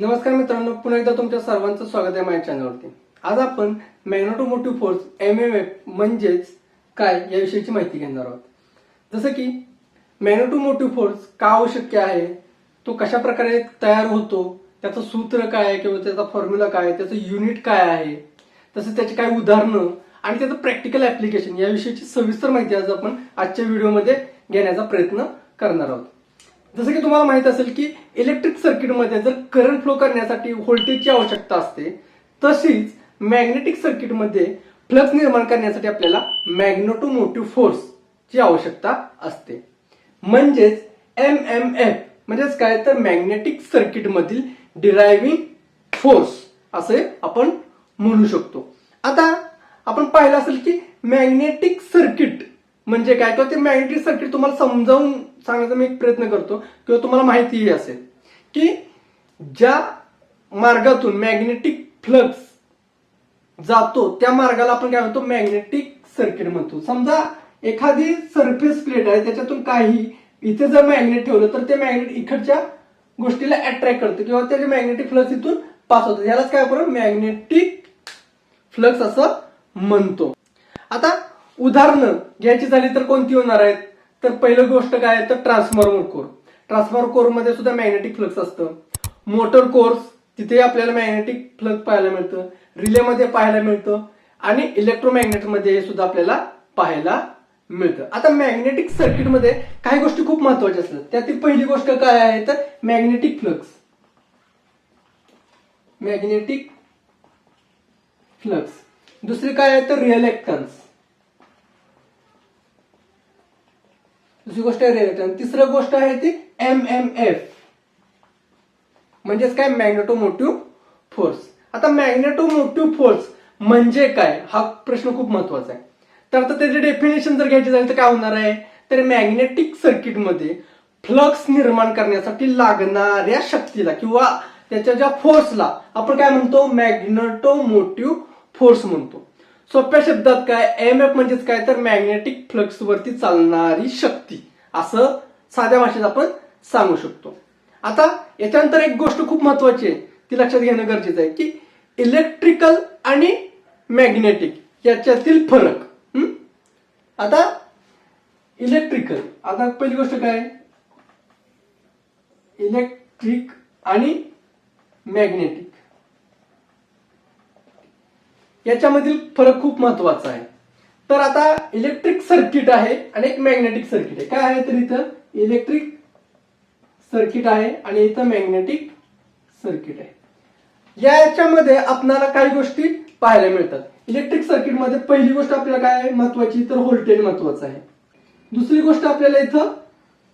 नमस्कार मित्रांनो, पुन्हा एकदा तुमच्या सर्वांचं स्वागत आहे माझ्या चॅनलवरती। आज आपण मॅग्नेटोमोटिव्ह फोर्स MMF म्हणजेच काय याविषयीची माहिती घेणार आहोत। जसं की मॅग्नेटोमोटिव्ह फोर्स का आवश्यक आहे, तो कशा प्रकारे तयार होतो, त्याचं सूत्र काय आहे किंवा त्याचा फॉर्म्युला काय आहे, त्याचं युनिट काय आहे, तसंच त्याची काही उदाहरणं आणि त्याचं प्रॅक्टिकल ऍप्लिकेशन याविषयीची सविस्तर माहिती आज आपण आजच्या व्हिडिओमध्ये घेण्याचा प्रयत्न करणार आहोत। जसं की तुम्हाला माहित असेल की इलेक्ट्रिक सर्किटमध्ये जर करंट फ्लो करण्यासाठी व्होल्टेजची आवश्यकता असते, तशीच मॅग्नेटिक सर्किटमध्ये फ्लक्स निर्माण करण्यासाठी आपल्याला मॅग्नेटोमोटिव्ह फोर्सची आवश्यकता असते। म्हणजेच MMF म्हणजेच काय तर मॅग्नेटिक सर्किटमधील डिरायव्हिंग फोर्स असे आपण म्हणू शकतो। आता आपण पाहिलं असेल की मॅग्नेटिक सर्किट म्हणजे काय, किंवा ते मॅग्नेटिक सर्किट तुम्हाला समजावून सांगण्याचा मी प्रयत्न करतो, किंवा तुम्हाला माहितीही असेल की ज्या मार्गातून मॅग्नेटिक फ्लक्स जातो त्या मार्गाला आपण काय म्हणतो, मॅग्नेटिक सर्किट म्हणतो। समजा एखादी सरफेस प्लेट आहे, त्याच्यातून काही इथे जर मॅग्नेट ठेवलं तर ते मॅग्नेट इकडच्या गोष्टीला अट्रॅक्ट करतं किंवा त्याचे मॅग्नेटिक फ्लक्स इथून पास होतं, यालाच काय आपण मॅग्नेटिक फ्लक्स असं म्हणतो। आता उदाहरणं घ्यायची झाली तर कोणती होणार आहेत, तर पहिली गोष्ट काय आहे तर ट्रान्सफॉर्मर कोर। ट्रान्सफॉर्मर कोर मध्ये सुद्धा मॅग्नेटिक फ्लक्स असतं। मोटर कोर्स तिथे आपल्याला मॅग्नेटिक फ्लक्स पाहायला मिळतं, रिले मध्ये पाहायला मिळतं आणि इलेक्ट्रोमॅग्नेट मध्ये सुद्धा आपल्याला पाहायला मिळतं। आता मॅग्नेटिक सर्किट मध्ये काही गोष्टी खूप महत्वाच्या असतात, त्यातील पहिली गोष्ट काय आहे तर मॅग्नेटिक फ्लक्स। मॅग्नेटिक फ्लक्स दुसरी काय आहे तर रिएक्टन्स, दुसरी गोष्ट आहे रिएक्टन्स, तिसरी गोष्ट आहे ती MMF म्हणजेच काय मॅग्नेटोमोटिव्ह फोर्स। आता मॅग्नेटोमोटिव्ह फोर्स म्हणजे काय हा प्रश्न खूप महत्वाचा आहे। तर आता त्याची डेफिनेशन जर घ्यायची झाली तर काय होणार आहे, तर मॅग्नेटिक सर्किटमध्ये फ्लक्स निर्माण करण्यासाठी लागणाऱ्या शक्तीला किंवा त्याच्या ज्या फोर्सला आपण काय म्हणतो, मॅग्नेटोमोटिव्ह फोर्स म्हणतो। सोप्या शब्दात काय MF म्हणजेच काय तर मॅग्नेटिक फ्लक्स वरती चालणारी शक्ती असं साध्या भाषेत आपण सांगू शकतो। आता याच्यानंतर एक गोष्ट खूप महत्वाची आहे, ती लक्षात घेणं गरजेचं आहे की इलेक्ट्रिकल आणि मॅग्नेटिक याच्यातील फरक। आता इलेक्ट्रिकल, आता पहिली गोष्ट काय इलेक्ट्रिक आणि मॅग्नेटिक याच्यामधील फरक खूप महत्वाचा आहे। तर आता इलेक्ट्रिक सर्किट आहे आणि एक मॅग्नेटिक सर्किट आहे। काय आहे तर इथं इलेक्ट्रिक सर्किट आहे आणि इथं मॅग्नेटिक सर्किट आहे। याच्यामध्ये आपल्याला काही गोष्टी पाहायला मिळतात। इलेक्ट्रिक सर्किट मध्ये पहिली गोष्ट आपल्याला काय आहे महत्वाची तर व्होल्टेज महत्वाचं आहे। दुसरी गोष्ट आपल्याला इथं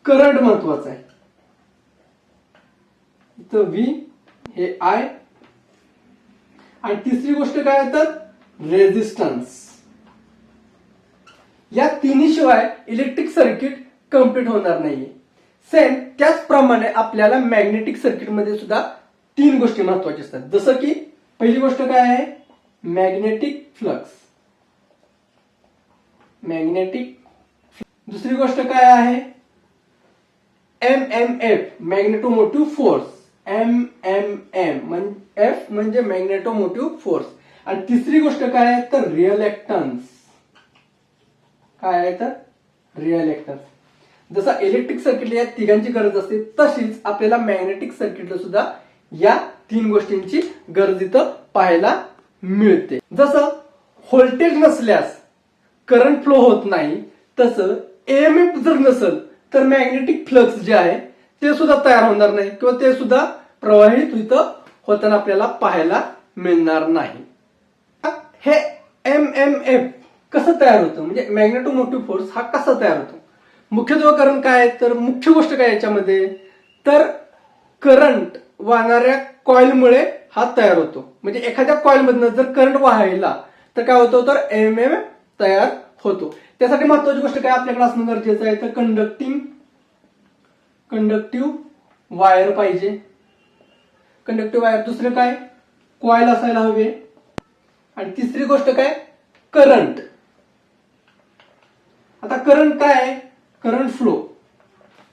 करंट महत्वाचं आहे, इथं V हे I, आणि तिसरी गोष्ट काय आहे तर रेझिस्टन्स। या तिन्ही शिवाय इलेक्ट्रिक सर्किट कम्प्लीट होणार नाहीये। सेम त्याचप्रमाणे आपल्याला मॅग्नेटिक सर्किट मध्ये सुद्धा तीन गोष्टी महत्वाच्या असतात। जसं की पहिली गोष्ट काय आहे मॅग्नेटिक फ्लक्स, मॅग्नेटिक, दुसरी गोष्ट काय आहे MMF मॅग्नेटोमोटिव्ह फोर्स, MMF म्हणजे मॅग्नेटोमोटिव्ह फोर्स, आणि तिसरी गोष्ट काय आहे तर रिएक्टन्स। काय आहे तर रिएक्टन्स। जसं इलेक्ट्रिक सर्किटला या तिघांची गरज असते, तशीच आपल्याला मॅग्नेटिक सर्किटला सुद्धा या तीन गोष्टींची गरज इथं पाहायला मिळते। जसं व्होल्टेज नसल्यास करंट फ्लो होत नाही, तसं EMF जर नसेल तर मॅग्नेटिक फ्लक्स जे आहे ते सुद्धा तयार होणार नाही किंवा ते सुद्धा प्रवाहित इथं होताना आपल्याला पाहायला मिळणार नाही। हे MMF कसं तयार होतं, म्हणजे मॅग्नेटोमोटिव्ह फोर्स हा कसा तयार होतो, मुख्यत्वे कारण काय आहे तर मुख्य गोष्ट काय याच्यामध्ये तर करंट वाहणाऱ्या कॉइलमुळे हा तयार होतो। म्हणजे एखाद्या कॉइल मधनं जर करंट वाहायला तर काय होतं तर MMF तयार होतो। त्यासाठी महत्वाची गोष्ट काय आपल्याकडे असणं गरजेचं आहे तर कंडक्टिव्ह वायर पाहिजे, कंडक्टिव्ह वायर। दुसरं काय कॉइल असायला हवे, आणि तिसरी गोष्ट काय करंट। आता करंट काय आहे, करंट फ्लो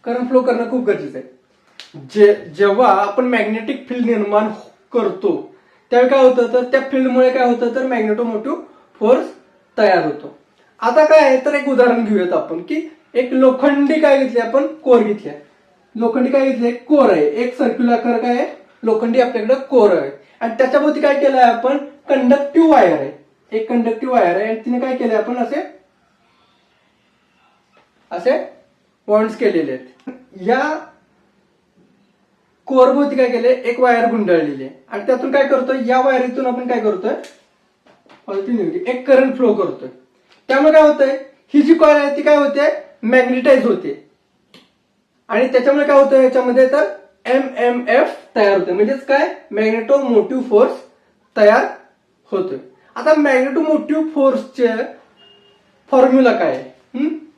करणं खूप गरजेचं आहे। जेव्हा आपण मॅग्नेटिक फील्ड निर्माण करतो त्यावेळी काय होतं, तर त्या फील्डमुळे काय होतं, तर मॅग्नेटोमोटिव्ह फोर्स तयार होतो. आता काय आहे, तर एक उदाहरण घेऊयात आपण की एक लोखंडी काय घेतले, आपण कोर घेतल्या. लोखंडी काय घेतले, कोर आहे. एक सर्क्युलर काय आहे, लोखंडी आपल्याकडे कोर आहे आणि त्याच्याभोवती काय केलं आहे आपण, कंडक्टिव्ह वायर आहे. एक कंडक्टिव्ह वायर आहे आणि तिने काय केलंय, आपण असे असे बॉन्ड्स केलेले आहेत. या कोर भोवती काय केले, एक वायर गुंडाळलेली आहे आणि त्यातून काय करतोय, या वायरीतून आपण काय करतोय, एक करंट फ्लो करतोय. त्यामुळे काय होतंय, ही जी कॉईल आहे ती काय होते, मॅग्नेटाइज होते आणि त्याच्यामुळे काय होतं याच्यामध्ये, तर MMF तयार होते. म्हणजेच काय, मॅग्नेटोमोटिव्ह फोर्स तयार होतोय. आता मॅग्नेटोमोटिव्ह फोर्सचे फॉर्म्युला काय आहे,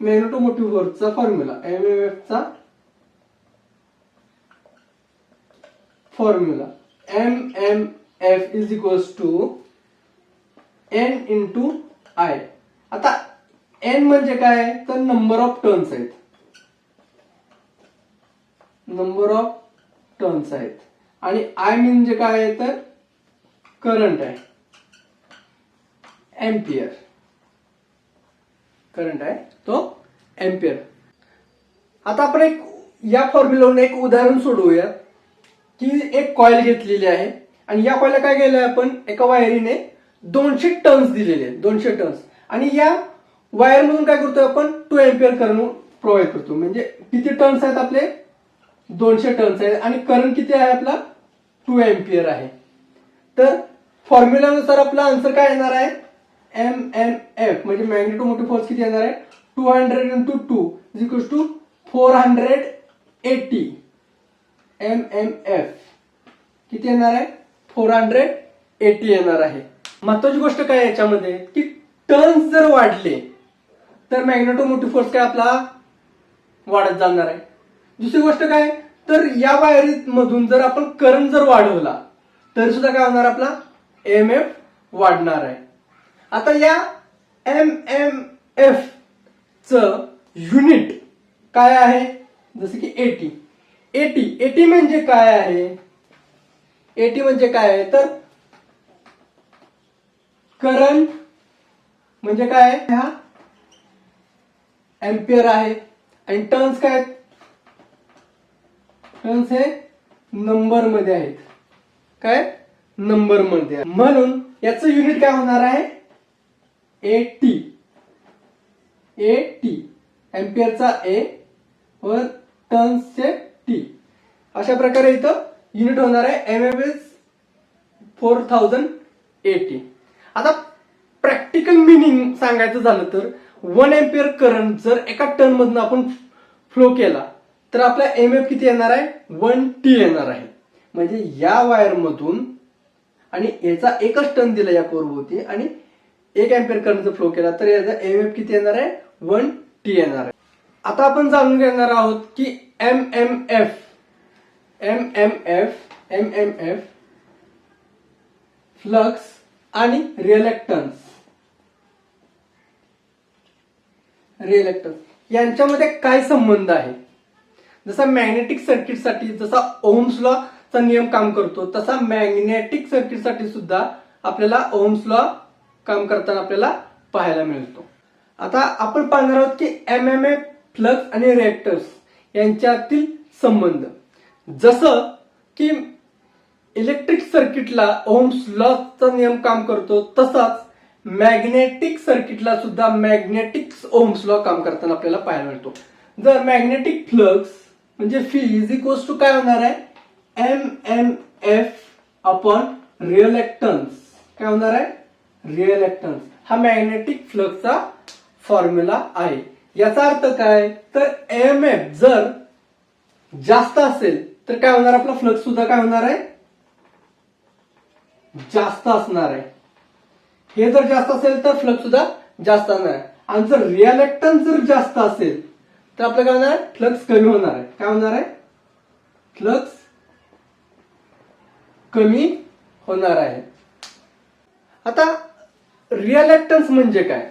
मॅग्नेटोमोटिव्ह फोर्सचा फॉर्म्युला, MMF चा formula MMF is equals to N into I. आता N म्हणजे काय, तर नंबर ऑफ टर्न्स आहेत, नंबर ऑफ टर्न्स आहेत आणि I म्हणजे काय आहे, तर करंट आहे, एम्पियर. करंट आहे तो एम्पियर. आता आपण एक या फॉर्म्युलावरून एक उदाहरण सोडवूया की एक कॉईल घेतलेली आहे आणि या कॉईलला काय केलंय आपण, एका वायरीने 200 टर्न्स दिलेले आहेत, 200 टर्न्स. आणि या वायर मधून काय करतोय आपण, 2 एम्पियर करंट प्रोव्हाइड करतो. म्हणजे किती टर्न्स आहेत आपले, 200 टर्न्स आहेत आणि करंट किती आहे आपला, 2 एम्पियर आहे. तर फॉर्म्युलानुसार आपला आन्सर काय येणार आहे, MMF म्हणजे मॅग्नेटोमोटिव्ह फोर्स किती येणार आहे, 200 into 2 is equals to 480. MMF किती येणार आहे, 480 येणार आहे. महत्वाची गोष्ट काय आहे याच्यामध्ये, की टर्न्स जर वाढले तर मॅग्नेटोमोटिव्ह फोर्स काय आपला वाढत जाणार आहे. दुसरी गोष्ट काय, तर या वायरी मधून जर आपण करंट जर वाढवला तरी सुद्धा काय होणार, आपला MMF वाढणार आहे. आता या MMF च युनिट काय आहे, जसे की AT म्हणजे काय आहे, AT म्हणजे काय आहे, तर करंट म्हणजे काय, हा एम्पियर आहे आणि टर्न्स काय, टर्न्स हे नंबर मध्ये आहेत, काय नंबर मध्ये. म्हणून याचं युनिट काय होणार आहे, AT. एम्पियरचा A व टर्न्सचे T. अशा प्रकारे इथं युनिट होणार आहे MMF 4080. आता प्रॅक्टिकल मिनिंग सांगायचं झालं तर 1 एम्पियर करंट जर एका टर्न मधून आपण फ्लो केला तर आपला MMF किती येणार आहे, 1T येणार आहे. म्हणजे या वायर मधून आणि याचा एकच टर्न दिला या कोरभोवती आणि 1 एम्पियर करंट फ्लो केला तर याचा MMF किती येणार आहे, 1T येणार आहे. आता आपण जाणून घेणार आहोत की MMF फ्लक्स आणि रिएक्टन्स यांच्यामध्ये काय संबंध आहे. जसा मॅग्नेटिक सर्किट साठी जसा ओहम्स लॉ चा नियम काम करतो तसा मॅग्नेटिक सर्किट साठी सुद्धा आपल्याला ओहम्स लॉ काम करताना आपल्याला पाहायला मिळतो. आता आपण पाहणार आहोत की MMF फ्लक्स आणि रिएक्टर्स यांच्यातील संबंध. जसं की इलेक्ट्रिक सर्किटला ओहम्स लॉ चा नियम काम करतो तसाच मॅग्नेटिक सर्किटला सुद्धा मॅग्नेटिक ओहम्स लॉ काम करताना आपल्याला पाहायला मिळतो. जर मॅग्नेटिक फ्लक्स म्हणजे फी इज इक्वल्स टू काय होणार आहे, MMF अपॉन रिएक्टन्स. काय होणार आहे, रिएक्टन्स. हा मॅग्नेटिक फ्लक्सचा फॉर्म्युला आहे. याचा अर्थ काय, तर MMF जर जास्त असेल तर काय होणार, आपला फ्लक्स सुद्धा काय होणार आहे, जास्त असणार आहे. हे जर जास्त असेल तर फ्लक्स सुद्धा जास्त असणार आहे. आणि जर रिएक्टन्स जर जास्त असेल तर आपलं काय होणार आहे, फ्लक्स कमी होणार आहे. काय होणार आहे, फ्लक्स कमी होणार आहे. आता रिएक्टन्स म्हणजे काय,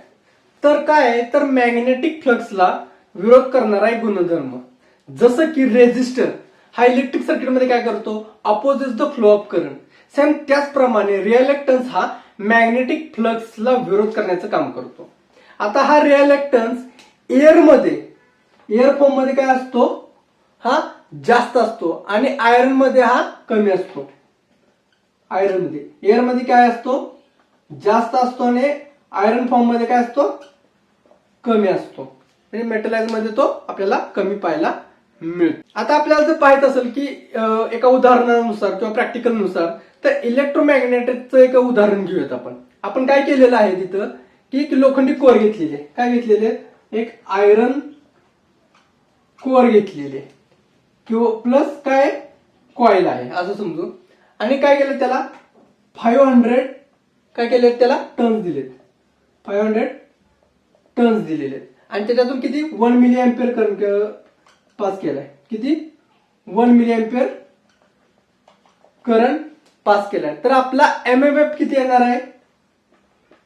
तर काय, तर मॅग्नेटिक फ्लक्सला विरोध करणारा एक गुणधर्म. जसं की रेझिस्टर हा इलेक्ट्रिक सर्किटमध्ये काय करतो, opposite the flow of current. Same त्याचप्रमाणे रिएक्टन्स हा मॅग्नेटिक फ्लक्सला विरोध करण्याचं काम करतो. आता हा रिएक्टन्स एअर फॉर्म मध्ये काय असतो, हा जास्त असतो आणि आयरन मध्ये हा कमी असतो. आयरन मध्ये एअर मध्ये काय असतो, जास्त असतो आणि आयरन फॉर्म मध्ये काय असतो, कमी असतो. म्हणजे मेटलाइज मध्ये तो आपल्याला कमी पाहायला मिळतो. आता आपल्याला जर पाहायचं असेल की एका उदाहरणानुसार किंवा प्रॅक्टिकल नुसार, तर इलेक्ट्रोमॅग्नेटिकचं एक उदाहरण घेऊयात आपण. आपण काय केलेलं आहे तिथं की लोखंडी कोर घेतलेले, काय घेतलेले, एक आयरन कोर घेतलेले किंवा प्लस काय कॉईल आहे असं समजू, आणि काय केलं त्याला 500 काय केले त्याला टर्न्स दिलेत, 500 टर्न्स दिलेले आणि त्याच्यातून किती 1 मिली अँपिअर करंट पास केलाय. किती 1 मिली अँपिअर करंट पास केलाय. तर आपला एमएमएफ किती येणार आहे,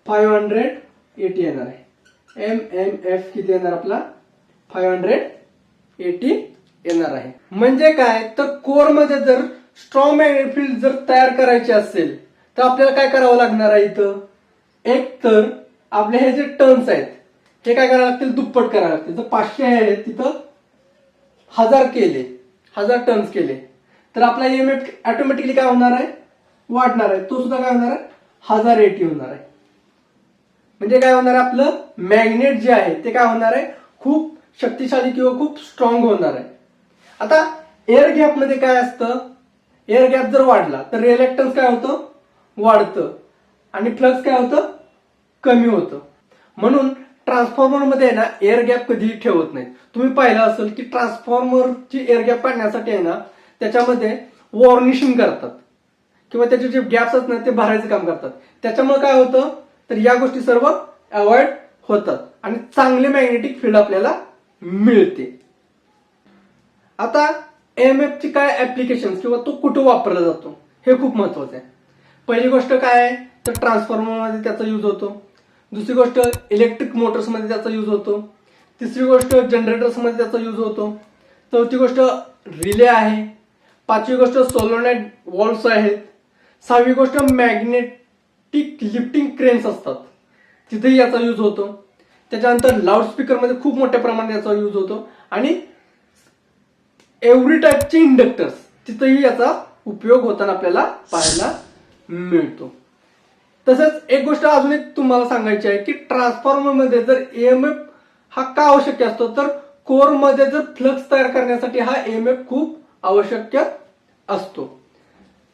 580 येणार आहे. एमएमएफ किती येणार आपला 580 येणार आहे. म्हणजे काय तर कोर मध्ये जर स्ट्रॉंग मॅग्नेटिक फील्ड जर तयार करायची असेल तर आपल्याला काय करावं लागणार आहे, इथं एक तर आपले हे जे टर्न्स आहेत हे काय करायला लागतील, दुप्पट करायला लागतील. जर 500 आहेत तिथं 1000 केले, 1000 टर्न्स केले तर आपला ईएमएफ ऑटोमॅटिकली काय होणार आहे, वाढणार आहे. तो सुद्धा काय होणार आहे 1080 होणार आहे. म्हणजे काय होणार आहे, आपलं मॅग्नेट जे आहे ते काय होणार आहे, खूप शक्तिशाली किंवा खूप स्ट्रॉंग होणार आहे. आता एअर गॅप मध्ये काय असतं, एअर गॅप जर वाढला तर रिएक्टन्स काय होतं, वाढतं आणि फ्लक्स काय होतं, कमी होतं. म्हणून ट्रान्सफॉर्मर मध्ये ना एअर गॅप कधीही ठेवत नाही. तुम्ही पाहिलं असेल की ट्रान्सफॉर्मरची एअर गॅप काढण्यासाठी आहे ना त्याच्यामध्ये वॉर्निशिंग करतात किंवा त्याचे जे गॅप्स असतात ना ते भरायचं काम करतात. त्याच्यामुळे काय होतं तर या गोष्टी सर्व अवॉइड होतात आणि चांगले मॅग्नेटिक फील्ड आपल्याला मिळते. आता एएमएफ ची काय ऍप्लिकेशन किंवा तो कुठे वापरला जातो हे खूप महत्वाचं आहे. पहिली गोष्ट काय आहे तर ट्रान्सफॉर्मर मध्ये त्याचा यूज होतो. दुसरी गोष्ट इलेक्ट्रिक मोटर्स मध्ये त्याचा यूज होतो. तिसरी गोष्ट जनरेटर्स मध्ये त्याचा यूज होतो. चौथी गोष्ट रिले आहे. पाचवी गोष्ट सोलोनॉइड वॉल्व्स आहेत. सहावी गोष्ट मॅग्नेटिक लिफ्टिंग क्रेन्स असतात तिथेही याचा यूज होतो. त्याच्यानंतर लाऊडस्पीकर मध्ये खूप मोठ्या प्रमाणात याचा यूज होतो आणि एव्हरी टाईपचे इंडक्टर्स तिथेही याचा उपयोग होताना आपल्याला पाहायला मिळतो. तसंच एक गोष्ट अजून एक तुम्हाला सांगायची आहे की ट्रान्सफॉर्मर मध्ये जर ईएमएफ हा का आवश्यक असतो तर कोर मध्ये जर फ्लक्स तयार करण्यासाठी हा ईएमएफ खूप आवश्यक असतो.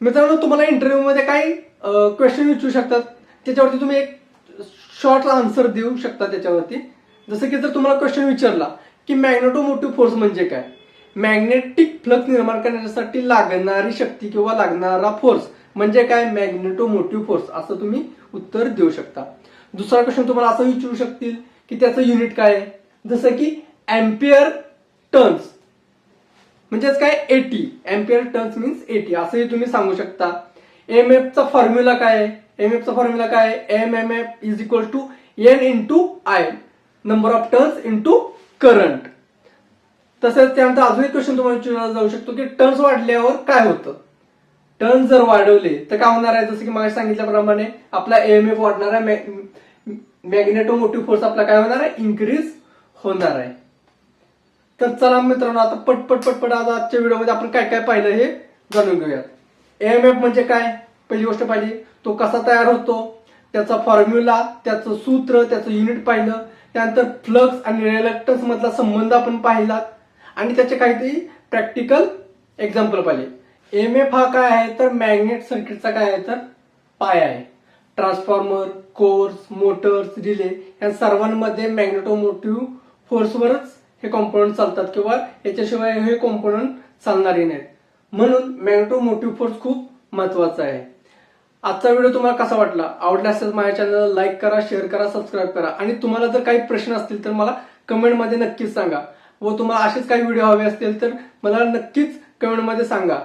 मित्रांनो तुम्हाला इंटरव्ह्यू मध्ये काही क्वेश्चन विचारू शकतात त्याच्यावरती तुम्ही एक शॉर्ट आन्सर देऊ शकता त्याच्यावरती. जसं की जर तुम्हाला क्वेश्चन विचारला की मॅग्नेटोमोटिव्ह फोर्स म्हणजे काय, मॅग्नेटिक फ्लक्स निर्माण करण्यासाठी लागणारी शक्ती किंवा लागणारा फोर्स म्हणजे काय, मॅग्नेटोमोटिव्ह फोर्स असं तुम्ही उत्तर देऊ शकता. दुसरा क्वेश्चन तुम्हाला असं विचारू शकतील की त्याचं युनिट काय आहे, जसं की एम्पियर टर्न्स म्हणजेच काय 80 एम्पियर टर्न्स मीन्स 80 असंही तुम्ही सांगू शकता. एमएफ चा फॉर्म्युला काय आहे, एमएफ चा फॉर्म्युला काय आहे, MMF is equal to N into I number of turns into current. तसंच त्यानंतर अजून एक क्वेश्चन तुम्हाला विचारला जाऊ शकतो की टर्न्स वाढल्यावर काय होतं. टर्न्स जर वाढवले तर काय होणार आहे, जसं की मला सांगितल्याप्रमाणे आपला एएमएफ वाढणार आहे, मॅग्नेटोमोटिव्ह फोर्स आपला काय होणार आहे, इन्क्रीज होणार आहे. तर चला मित्रांनो आता पटपट आज आजच्या व्हिडिओमध्ये आपण काय काय पाहिलं हे जाणून घेऊयात. एएमएफ म्हणजे काय, पहिली गोष्ट पाहिली तो कसा तयार होतो, त्याचा फॉर्म्युला, त्याचं सूत्र, त्याचं युनिट पाहिलं. त्यानंतर फ्लक्स आणि रिएक्टन्स मधला संबंध आपण पाहिला आणि त्याचे काहीतरी प्रॅक्टिकल एक्झाम्पल पाहिले. एएमएफ हा काय आहे तर मॅग्नेट सर्किटचा काय आहे तर पाया आहे. ट्रान्सफॉर्मर, कोर्स, मोटर्स, रिले या सर्वांमध्ये मॅग्नेटोमोटिव्ह फोर्सवरच हे कॉम्पोनंट चालतात किंवा याच्याशिवाय हे कॉम्पोनंट चालणारे नाहीत. म्हणून मॅग्नेटोमोटिव्ह फोर्स खूप महत्वाचा आहे. आजचा व्हिडिओ तुम्हाला कसा वाटला, आवडला असेल माझ्या चॅनलला लाईक करा, शेअर करा, सबस्क्राईब करा आणि तुम्हाला जर काही प्रश्न असतील तर मला कमेंटमध्ये नक्कीच सांगा व तुम्हाला असेच काही व्हिडिओ हवे असतील तर मला नक्कीच कमेंटमध्ये सांगा.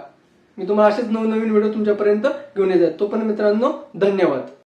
मी तुम्हाला असेच नवनवीन व्हिडिओ तुमच्यापर्यंत घेऊन येतात. तोपर्यंत मित्रांनो धन्यवाद.